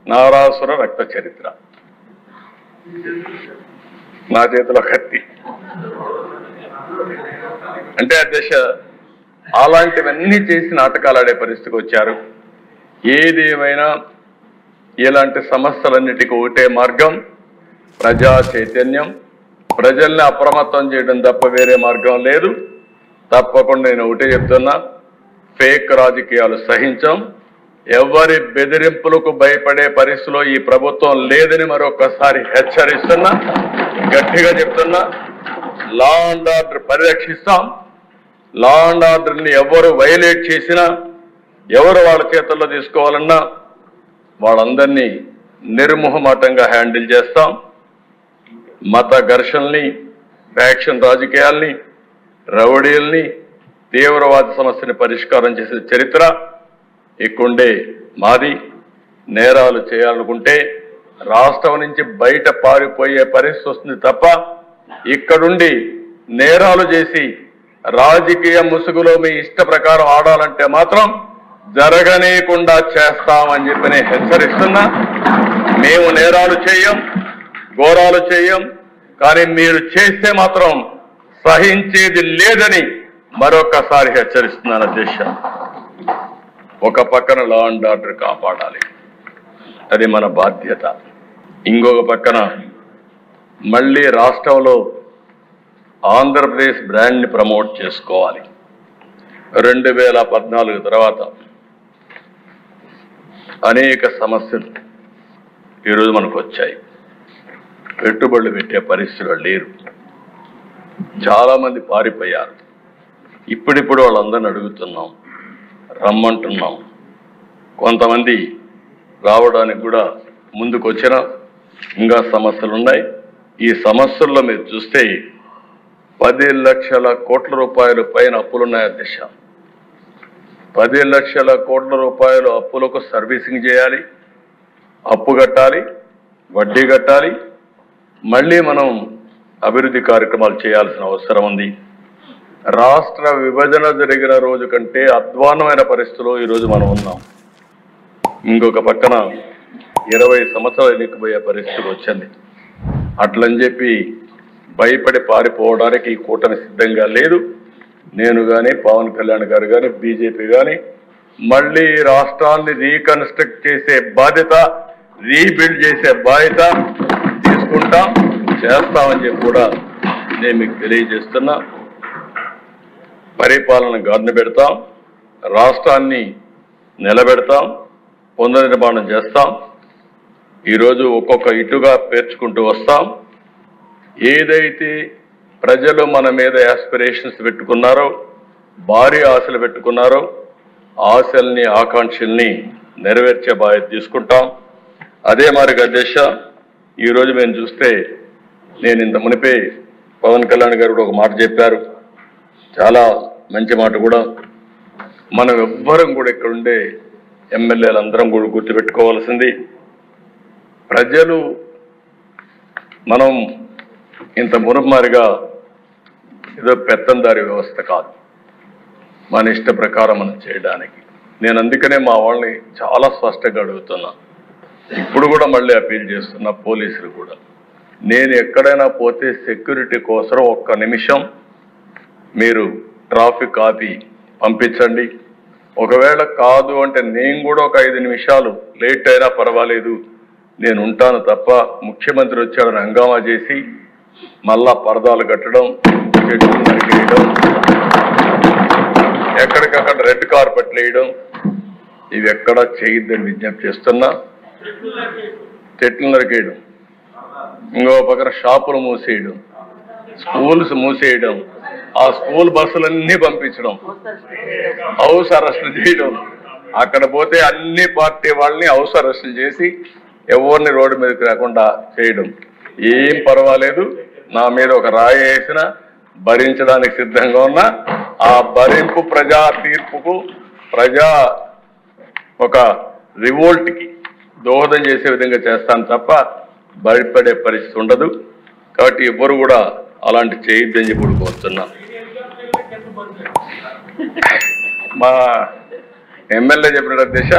నారాసుర రక్త చరిత్ర, నా చేతిలో కత్తి. అంటే అధ్యక్ష అలాంటివన్నీ చేసి నాటకాలు ఆడే పరిస్థితికి వచ్చారు. ఏది ఏమైనా ఇలాంటి సమస్యలన్నిటికీ ఒకటే మార్గం, ప్రజా చైతన్యం, ప్రజల్ని అప్రమత్తం చేయడం తప్ప వేరే మార్గం లేదు. తప్పకుండా నేను ఒకటే చెప్తున్నా, ఫేక్ రాజకీయాలు సహించాం. ఎవరి బెదిరింపులకు భయపడే పరిస్థితిలో ఈ ప్రభుత్వం లేదని మరొకసారి హెచ్చరిస్తున్నా, గట్టిగా చెప్తున్నా. లా అండ్ ఆర్డర్ పరిరక్షిస్తాం. లా అండ్ ఆర్డర్ని ఎవరు వైలేట్ చేసినా, ఎవరు వాళ్ళ చేతుల్లో తీసుకోవాలన్నా వాళ్ళందరినీ నిర్మోహమాటంగా హ్యాండిల్ చేస్తాం. మత ఘర్షణల్ని, ఫ్యాక్షన్ రాజకీయాల్ని, రౌడీల్ని, తీవ్రవాద సమస్యని పరిష్కారం చేసే చరిత్ర ఇక్కడుండే మాది. నేరాలు చేయాలనుకుంటే రాష్ట్రం నుంచి బయట పారిపోయే పరిస్థితి వస్తుంది తప్ప ఇక్కడుండి నేరాలు చేసి రాజకీయ ముసుగులో మీ ఇష్ట ప్రకారం ఆడాలంటే మాత్రం జరగనీయకుండా చేస్తామని చెప్పి నేను హెచ్చరిస్తున్నా. మేము నేరాలు చేయం, ఘోరాలు చేయం, కానీ మీరు చేస్తే మాత్రం సహించేది లేదని మరొకసారి హెచ్చరిస్తున్నాను అధ్యక్ష. ఒక పక్కన లా అండ్ ఆర్డర్ కాపాడాలి, అది మన బాధ్యత. ఇంకొక పక్కన మళ్ళీ రాష్ట్రంలో ఆంధ్రప్రదేశ్ బ్రాండ్ని ప్రమోట్ చేసుకోవాలి. 2014 తర్వాత అనేక సమస్యలు ఈరోజు మనకు వచ్చాయి. పెట్టుబడులు పెట్టే పరిస్థితులు లేరు, చాలామంది పారిపోయారు. ఇప్పుడిప్పుడు వాళ్ళందరిని అడుగుతున్నాం, రమ్మంటున్నాం. కొంతమంది రావడానికి కూడా ముందుకు వచ్చిన ఇంకా సమస్యలు ఉన్నాయి. ఈ సమస్యల్లో మీరు చూస్తే 10 లక్షల కోట్ల రూపాయలు పైన అప్పులున్నాయి అధ్యక్ష. 10 లక్షల కోట్ల రూపాయలు అప్పులకు సర్వీసింగ్ చేయాలి, అప్పు కట్టాలి, వడ్డీ కట్టాలి, మళ్ళీ మనం అభివృద్ధి కార్యక్రమాలు చేయాల్సిన అవసరం ఉంది. రాష్ట్ర విభజన జరిగిన రోజు కంటే అధ్వాన్నమైన పరిస్థితిలో ఈరోజు మనం ఉన్నాం. ఇంకొక పక్కన 20 సంవత్సరాలు ఎన్నికపోయే పరిస్థితి వచ్చింది. అట్లని చెప్పి భయపడి పారిపోవడానికి ఈ కూటమి సిద్ధంగా లేదు. నేను కానీ, పవన్ కళ్యాణ్ గారు కానీ, బీజేపీ కానీ మళ్ళీ రాష్ట్రాన్ని రీకన్స్ట్రక్ట్ చేసే బాధ్యత, రీబిల్డ్ చేసే బాధ్యత తీసుకుంటాం, చేస్తామని చెప్పి కూడా నేను మీకు తెలియజేస్తున్నా. పరిపాలన గాడిన పెడతాం, రాష్ట్రాన్ని నిలబెడతాం, పునర్నిర్మాణం చేస్తాం. ఈరోజు ఒక్కొక్క ఇటుగా పేర్చుకుంటూ వస్తాం. ఏదైతే ప్రజలు మన మీద యాస్పిరేషన్స్ పెట్టుకున్నారో, భారీ ఆశలు పెట్టుకున్నారో, ఆశల్ని, ఆకాంక్షల్ని నెరవేర్చే బాధ్యత తీసుకుంటాం. అదే మరి అధ్యక్ష, ఈరోజు మేము చూస్తే, నేను ఇంత మునిపే పవన్ కళ్యాణ్ గారు కూడా ఒక మాట చెప్పారు, చాలా మంచి మాట కూడా. మనం ఎవ్వరం కూడా ఇక్కడ ఉండే ఎమ్మెల్యేలందరం కూడా గుర్తుపెట్టుకోవాల్సింది, ప్రజలు మనం ఇంత మురుమారిగా ఏదో పెత్తందారి వ్యవస్థ కాదు, మన ఇష్ట ప్రకారం మనం చేయడానికి. నేను అందుకనే మా వాళ్ళని చాలా స్పష్టంగా అడుగుతున్నా, ఇప్పుడు కూడా మళ్ళీ అపీల్ చేస్తున్నా పోలీసులు కూడా. నేను ఎక్కడైనా పోతే సెక్యూరిటీ కోసం 1 నిమిషం మీరు ట్రాఫిక్ ఆపి పంపించండి. ఒకవేళ కాదు అంటే నేను కూడా ఒక 5 నిమిషాలు లేట్ అయినా పర్వాలేదు, నేను ఉంటాను తప్ప ముఖ్యమంత్రి వచ్చాడని హంగామా చేసి మళ్ళా పరదాలు కట్టడం, చెట్లు నరికేయడం, ఎక్కడికక్కడ రెడ్ కార్పెట్లు వేయడం, ఇవి ఎక్కడా చేయొద్దని విజ్ఞప్తి చేస్తున్నా. చెట్లు నరికేయడం, ఇంకో పక్కన షాపులు మూసేయడం, స్కూల్స్ మూసేయడం, ఆ స్కూల్ బస్సులన్నీ పంపించడం, హౌస్ అరెస్టులు చేయడం, అక్కడ పోతే అన్ని పార్టీ వాళ్ళని హౌస్ అరెస్టులు చేసి ఎవరిని రోడ్డు మీదకి రాకుండా చేయడం. ఏం పర్వాలేదు, నా మీద ఒక రాయి వేసినా భరించడానికి సిద్ధంగా ఉన్నా. ఆ భరింపు ప్రజా తీర్పుకు, ప్రజా ఒక రివోల్ట్కి దోహదం చేసే విధంగా చేస్తాను తప్ప భయపడే పరిస్థితి ఉండదు. కాబట్టి ఎవ్వరు కూడా అలాంటి చేయొద్దని చెప్పి కోరుతున్నా. మా ఎమ్మెల్యే చెప్పిన దిశ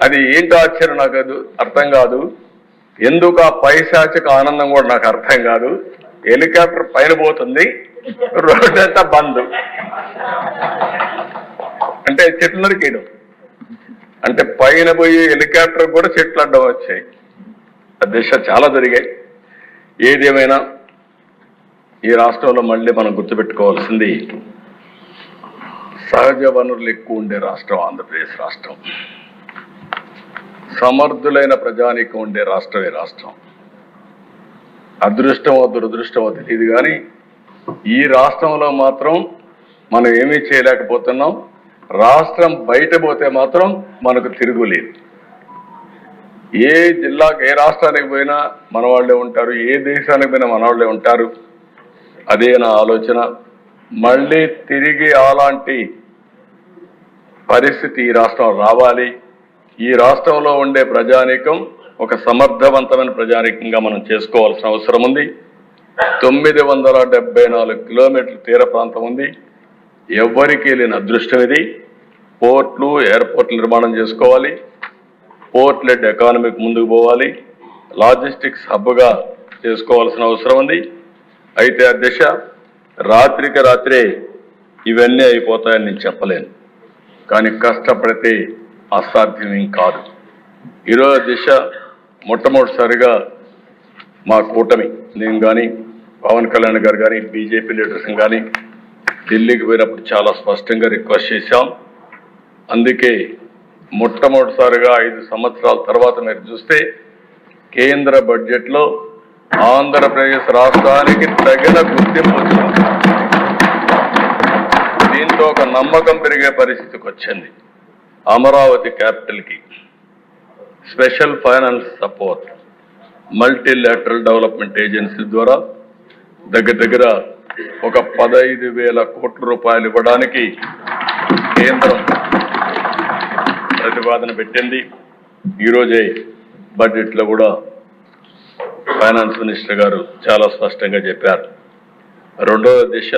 అది ఏంటో ఆశ్చర్యం నాకు అది అర్థం కాదు. ఎందుకు ఆ పైశాచిక ఆనందం కూడా నాకు అర్థం కాదు. హెలికాప్టర్ పైన పోతుంది, రోడ్డు అంతా బంద్. అంటే చెట్లు నరికేయడం, అంటే పైన పోయి హెలికాప్టర్ కూడా చెట్లు అడ్డం వచ్చాయి. దిశ చాలా జరిగాయి. ఏదేమైనా ఈ రాష్ట్రంలో మళ్ళీ మనం గుర్తుపెట్టుకోవాల్సింది, సహజ వనరులు ఎక్కువ ఉండే రాష్ట్రం ఆంధ్రప్రదేశ్ రాష్ట్రం. సమర్థులైన ప్రజానీకం ఉండే రాష్ట్రమే రాష్ట్రం. అదృష్టమో దురదృష్టమో తెలియదు కానీ ఈ రాష్ట్రంలో మాత్రం మనం ఏమీ చేయలేకపోతున్నాం. రాష్ట్రం బయట పోతే మాత్రం మనకు తిరుగులేదు. ఏ జిల్లాకు ఏ రాష్ట్రానికి పోయినా మన వాళ్ళే ఉంటారు, ఏ దేశానికి పోయినా మన వాళ్ళే ఉంటారు. అదే నా ఆలోచన. మళ్ళీ తిరిగి అలాంటి పరిస్థితి ఈ రాష్ట్రం రావాలి. ఈ రాష్ట్రంలో ఉండే ప్రజానీకం ఒక సమర్థవంతమైన ప్రజానీకంగా మనం చేసుకోవాల్సిన అవసరం ఉంది. 974 కిలోమీటర్ల తీర ప్రాంతం ఉంది. ఎవ్వరికీ లేని అదృష్టం ఇది. పోర్ట్లు, ఎయిర్పోర్ట్లు నిర్మాణం చేసుకోవాలి. పోర్ట్ లెడ్ ఎకానమీకి ముందుకు పోవాలి. లాజిస్టిక్స్ హబ్గా చేసుకోవాల్సిన అవసరం ఉంది. అయితే ఆ దిశ రాత్రికి రాత్రే ఇవన్నీ అయిపోతాయని నేను చెప్పలేను, కానీ కష్టపడితే అసాధ్యం కాదు. ఈరోజు దిశ మొట్టమొదటిసారిగా మా కూటమి, నేను కానీ పవన్ కళ్యాణ్ గారు కానీ బీజేపీ లీడర్స్ కానీ ఢిల్లీకి పోయినప్పుడు చాలా స్పష్టంగా రిక్వెస్ట్ చేశాం. అందుకే మొట్టమొదటిసారిగా 5 సంవత్సరాల తర్వాత మీరు చూస్తే కేంద్ర బడ్జెట్లో ఆంధ్రప్రదేశ్ రాష్ట్రానికి తగిన గుర్తింపు వచ్చింది. దీంతో ఒక నమ్మకం పెరిగే పరిస్థితికి వచ్చింది. అమరావతి క్యాపిటల్కి special finance support, multilateral development agency ద్వారా దగ్గర ఒక 15,000 కోట్ల రూపాయలు ఇవ్వడానికి కేంద్రం ప్రతిపాదన పెట్టింది. ఈరోజే బడ్జెట్లో కూడా ఫైనాన్స్ మినిస్టర్ గారు చాలా స్పష్టంగా చెప్పారు. రెండవ దిశ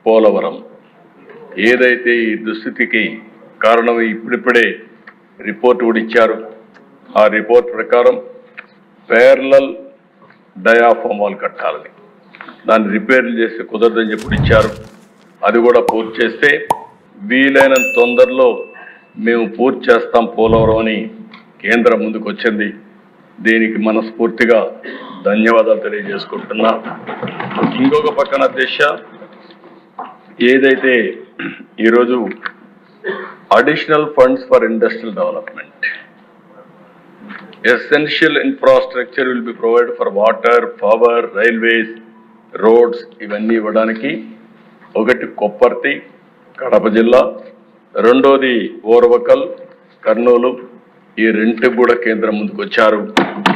పోలవరం. ఏదైతే ఈ దుస్థితికి కారణం ఇప్పుడిప్పుడే రిపోర్ట్ కూడా ఇచ్చారు. ఆ రిపోర్ట్ ప్రకారం ప్యారలల్ డయాఫామ్ వాల్ కట్టాలని, దాన్ని రిపేర్లు చేసి కుదరదని చెప్పి ఇచ్చారు. అది కూడా పూర్తి చేస్తే వీలైనంత తొందరలో మేము పూర్తి చేస్తాం పోలవరం అని కేంద్రం ముందుకు వచ్చింది. దీనికి మనస్ఫూర్తిగా ధన్యవాదాలు తెలియజేసుకుంటున్నా. ఇంకొక పక్కన దిశ ఏదైతే ఈరోజు additional funds for industrial development, essential infrastructure will be provide for water, power, railways, roads, ఇవన్నీ ఇవ్వడానికి ఒకటి కొప్పర్తి కడప జిల్లా, రెండోది ఓర్వకల్ కర్నూలు, ఈ రెండుకు కూడా కేంద్రం ముందుకు వచ్చారు.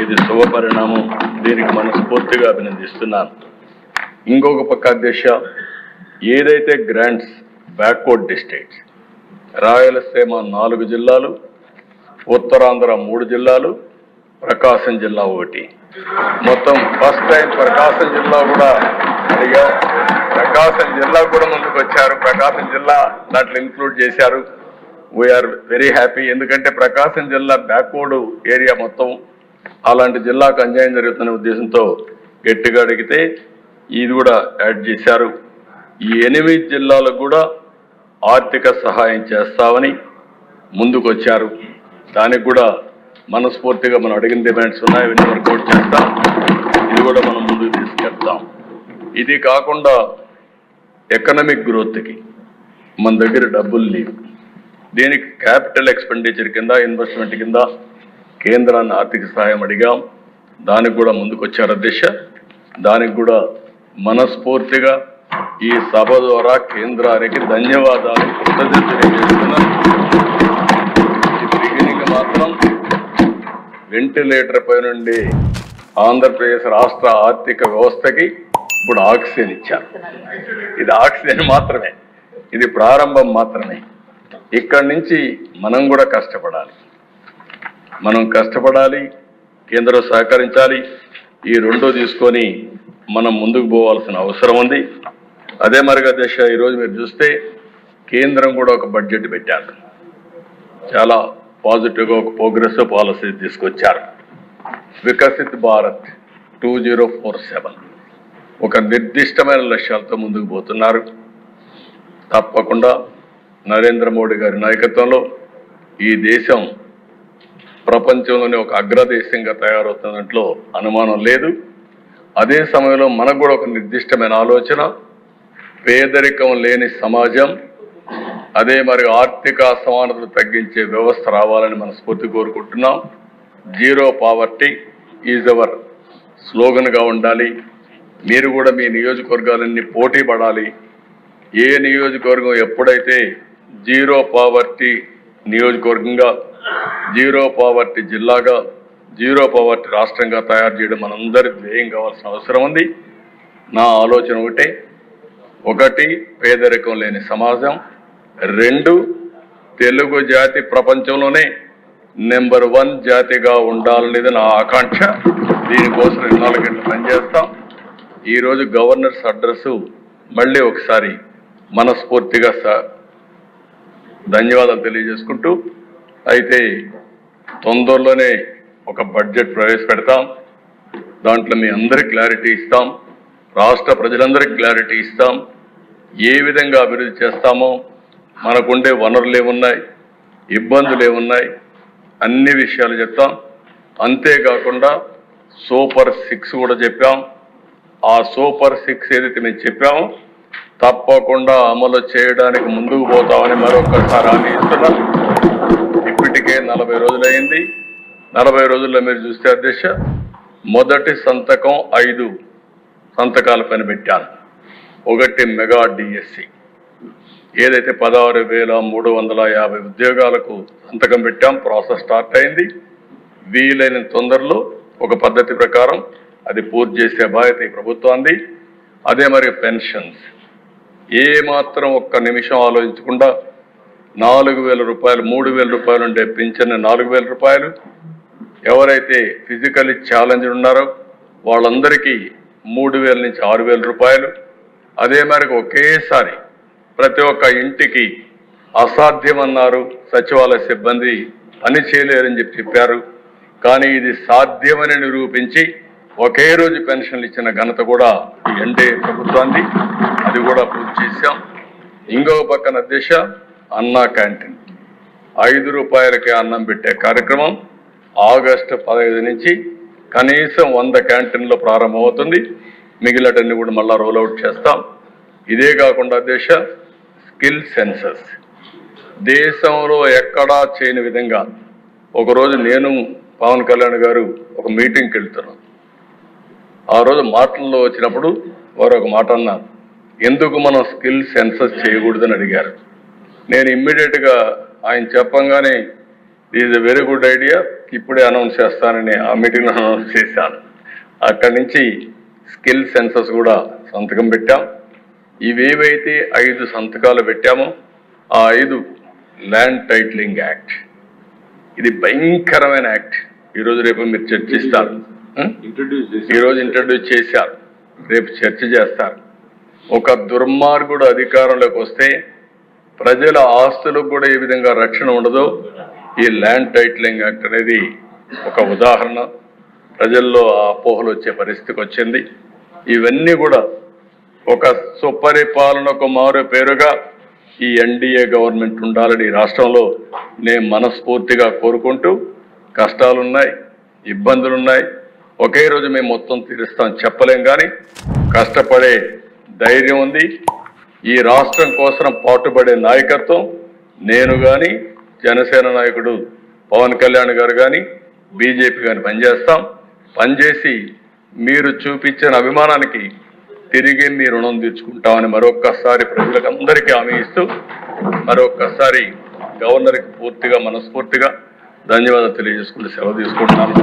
ఇది శుభ పరిణామం. దీనికి మనస్ఫూర్తిగా అభినందిస్తున్నాను. ఇంకొక పక్క దిశ ఏదైతే గ్రాంట్స్ బ్యాక్వర్డ్ డిస్ట్రిక్ట్స్, రాయలసీమ 4 జిల్లాలు, ఉత్తరాంధ్ర 3 జిల్లాలు, ప్రకాశం జిల్లా 1, మొత్తం ఫస్ట్ టైం ప్రకాశం జిల్లా కూడా అడిగా. ప్రకాశం జిల్లా కూడా ముందుకు వచ్చారు. ప్రకాశం జిల్లా దాంట్లో ఇంక్లూడ్ చేశారు. We're very happy. ఎందుకంటే ప్రకాశం జిల్లా బ్యాక్వర్డ్ ఏరియా మొత్తం, అలాంటి జిల్లాకు అన్యాయం జరుగుతున్న ఉద్దేశంతో గట్టిగా అడిగితే ఇది కూడా యాడ్ చేశారు. ఈ 8 జిల్లాలకు కూడా ఆర్థిక సహాయం చేస్తామని ముందుకు వచ్చారు. దానికి కూడా మనస్ఫూర్తిగా మనం అడిగిన డిమాండ్స్ ఉన్నాయి, ఇవన్నీ వర్కౌట్ చేస్తాం. ఇది కూడా మనం ముందుకు తీసుకెళ్తాం. ఇది కాకుండా ఎకనామిక్ గ్రోత్కి మన దగ్గర డబ్బులు లేవు. దీనికి క్యాపిటల్ ఎక్స్పెండిచర్ కింద, ఇన్వెస్ట్మెంట్ కింద కేంద్రాన్ని ఆర్థిక సహాయం అడిగాం. దానికి కూడా ముందుకు వచ్చారు అధ్యక్ష. దానికి కూడా మనస్ఫూర్తిగా ఈ సభ ద్వారా కేంద్రానికి ధన్యవాదాలు, కృతజ్ఞతలు తెలియజేస్తున్నాను. బిగినింగ్ మాత్రం వెంటిలేటర్ పై నుండి ఆంధ్రప్రదేశ్ రాష్ట్ర ఆర్థిక వ్యవస్థకి ఇప్పుడు ఆక్సిజన్ ఇచ్చారు. ఇది ఆక్సిజన్ మాత్రమే, ఇది ప్రారంభం మాత్రమే. ఇక్కడి నుంచి మనం కూడా కష్టపడాలి. మనం కష్టపడాలి, కేంద్రం సహకరించాలి. ఈ రెండో తీసుకొని మనం ముందుకు పోవాల్సిన అవసరం ఉంది. అదే మరిగా దిశ ఈరోజు మీరు చూస్తే కేంద్రం కూడా ఒక బడ్జెట్ పెట్టారు. చాలా పాజిటివ్గా ఒక ప్రోగ్రెసివ్ పాలసీ తీసుకొచ్చారు. వికసిత్ భారత్ 2047 ఒక నిర్దిష్టమైన లక్ష్యాలతో ముందుకు పోతున్నారు. తప్పకుండా నరేంద్ర మోడీ గారి నాయకత్వంలో ఈ దేశం ప్రపంచంలోనే ఒక అగ్రదేశంగా తయారవుతున్నట్లో అనుమానం లేదు. అదే సమయంలో మనకు కూడా ఒక నిర్దిష్టమైన ఆలోచన, పేదరికం లేని సమాజం, అదే మరి ఆర్థిక అసమానతలు తగ్గించే వ్యవస్థ రావాలని మనస్ఫూర్తి కోరుకుంటున్నాం. జీరో పావర్టీ ఈజ్ అవర్ స్లోగన్గా ఉండాలి. మీరు కూడా మీ నియోజకవర్గాలన్నీ పోటీ పడాలి. ఏ నియోజకవర్గం ఎప్పుడైతే జీరో పావర్టీ నియోజకవర్గంగా, జీరో పావర్టీ జిల్లాగా, జీరో పావర్టీ రాష్ట్రంగా తయారు చేయడం మనందరి ధ్యేయం కావాల్సిన అవసరం ఉంది. నా ఆలోచన ఒకటి పేదరికం లేని సమాజం, 2 తెలుగు జాతి ప్రపంచంలోనే నెంబర్ 1 జాతిగా ఉండాలనేది నా ఆకాంక్ష. దీనికోసం 24 గంటలు పనిచేస్తాం. ఈరోజు గవర్నర్స్ అడ్రస్ మళ్ళీ ఒకసారి మనస్ఫూర్తిగా ధన్యవాదాలు తెలియజేసుకుంటూ, అయితే తొందరలోనే ఒక బడ్జెట్ ప్రవేశపెడతాం. దాంట్లో మీ అందరికి క్లారిటీ ఇస్తాం, రాష్ట్ర ప్రజలందరికీ క్లారిటీ ఇస్తాం. ఏ విధంగా అభివృద్ధి చేస్తామో, మనకుండే వనరులు ఏమున్నాయి, ఇబ్బందులు ఏమున్నాయి, అన్ని విషయాలు చెప్తాం. అంతేకాకుండా సూపర్ 6 కూడా చెప్పాం. ఆ సూపర్ 6 ఏదైతే మేము చెప్పామో తప్పకుండా అమలు చేయడానికి ముందుకు పోతామని మరొకసారి హామీ ఇస్తున్నాం. ఇప్పటికే 40 రోజులైంది. 40 రోజుల్లో మీరు చూస్తే అధ్యక్ష, మొదటి సంతకం 5 సంతకాల పని పెట్టాను. ఒకటి మెగా డిఎస్సి ఏదైతే 16,350 ఉద్యోగాలకు సంతకం పెట్టాం. ప్రాసెస్ స్టార్ట్ అయింది. వీలైన తొందరలో ఒక పద్ధతి ప్రకారం అది పూర్తి చేసే బాధ్యత ఈ ప్రభుత్వాన్ని. అదే మరి పెన్షన్స్ ఏమాత్రం ఒక్క నిమిషం ఆలోచించకుండా 4,000 రూపాయలు, 3,000 రూపాయలు ఉండే పింఛన్ 4,000 రూపాయలు, ఎవరైతే ఫిజికల్లీ ఛాలెంజ్ ఉన్నారో వాళ్ళందరికీ 3,000 నుంచి 6,000 రూపాయలు. అదే మేరకు ఒకేసారి ప్రతి ఒక్క ఇంటికి అసాధ్యమన్నారు సచివాలయ సిబ్బంది, పని చేయలేరని చెప్పారు. కానీ ఇది సాధ్యమని నిరూపించి ఒకే రోజు పెన్షన్లు ఇచ్చిన ఘనత కూడా ఈ ఎన్డీఏ ప్రభుత్వాన్ని. అది కూడా పూర్తి చేశాం. ఇంకో పక్కన దిశ అన్నా క్యాంటీన్ 5 రూపాయలకే అన్నం పెట్టే కార్యక్రమం ఆగస్టు 15 నుంచి కనీసం 100 క్యాంటీన్లో ప్రారంభమవుతుంది. మిగిలినటన్ని కూడా మళ్ళా రోల్అవుట్ చేస్తాం. ఇదే కాకుండా దేశ స్కిల్ సెన్సస్ దేశంలో ఎక్కడా చేయని విధంగా ఒకరోజు నేను పవన్ కళ్యాణ్ గారు ఒక మీటింగ్కి వెళ్తున్నాం. ఆ రోజు మాటల్లో వచ్చినప్పుడు వారు ఒక మాట అన్నారు, ఎందుకు మనం స్కిల్ సెన్సస్ చేయకూడదని అడిగారు. నేను ఇమ్మీడియట్గా ఆయన చెప్పంగానే is a very good idea, ఇప్పుడే అనౌన్స్ చేస్తానని ఆ మీటింగ్లో అనౌన్స్ చేశాను. అక్కడి నుంచి స్కిల్ సెన్సస్ కూడా సంతకం పెట్టాం. ఇవేవైతే 5 సంతకాలు పెట్టామో ఆ 5 ల్యాండ్ టైటిలింగ్ యాక్ట్, ఇది భయంకరమైన యాక్ట్. ఈరోజు రేపు మీరు చర్చిస్తారు. ఈరోజు ఇంట్రడ్యూస్ చేశారు, రేపు చర్చ చేస్తారు. ఒక దుర్మార్గుడు అధికారంలోకి వస్తే ప్రజల ఆస్తులకు కూడా ఏ విధంగా రక్షణ ఉండదో ఈ ల్యాండ్ టైటిలింగ్ యాక్ట్ అనేది ఒక ఉదాహరణ. ప్రజల్లో ఆ అపోహలు వచ్చే పరిస్థితికి వచ్చింది. ఇవన్నీ కూడా ఒక సుపరిపాలనకు మారు పేరుగా ఈ ఎన్డీఏ గవర్నమెంట్ ఉండాలని రాష్ట్రంలో నేను మనస్ఫూర్తిగా కోరుకుంటూ, కష్టాలున్నాయి, ఇబ్బందులున్నాయి, ఒకే రోజు మేము మొత్తం తీరుస్తాం చెప్పలేం, కానీ కష్టపడే ధైర్యం ఉంది. ఈ రాష్ట్రం కోసం పాటుపడే నాయకత్వం నేను కానీ, జనసేన నాయకుడు పవన్ కళ్యాణ్ గారు కానీ, బీజేపీ కానీ పనిచేసి మీరు చూపించిన అభిమానానికి తిరిగి మీ రుణం తీర్చుకుంటామని మరొక్కసారి ప్రజలందరికీ హామీ ఇస్తూ, మరొక్కసారి గవర్నర్కి పూర్తిగా మనస్ఫూర్తిగా ధన్యవాదాలు తెలియజేసుకుంటూ సెలవు తీసుకుంటున్నాను.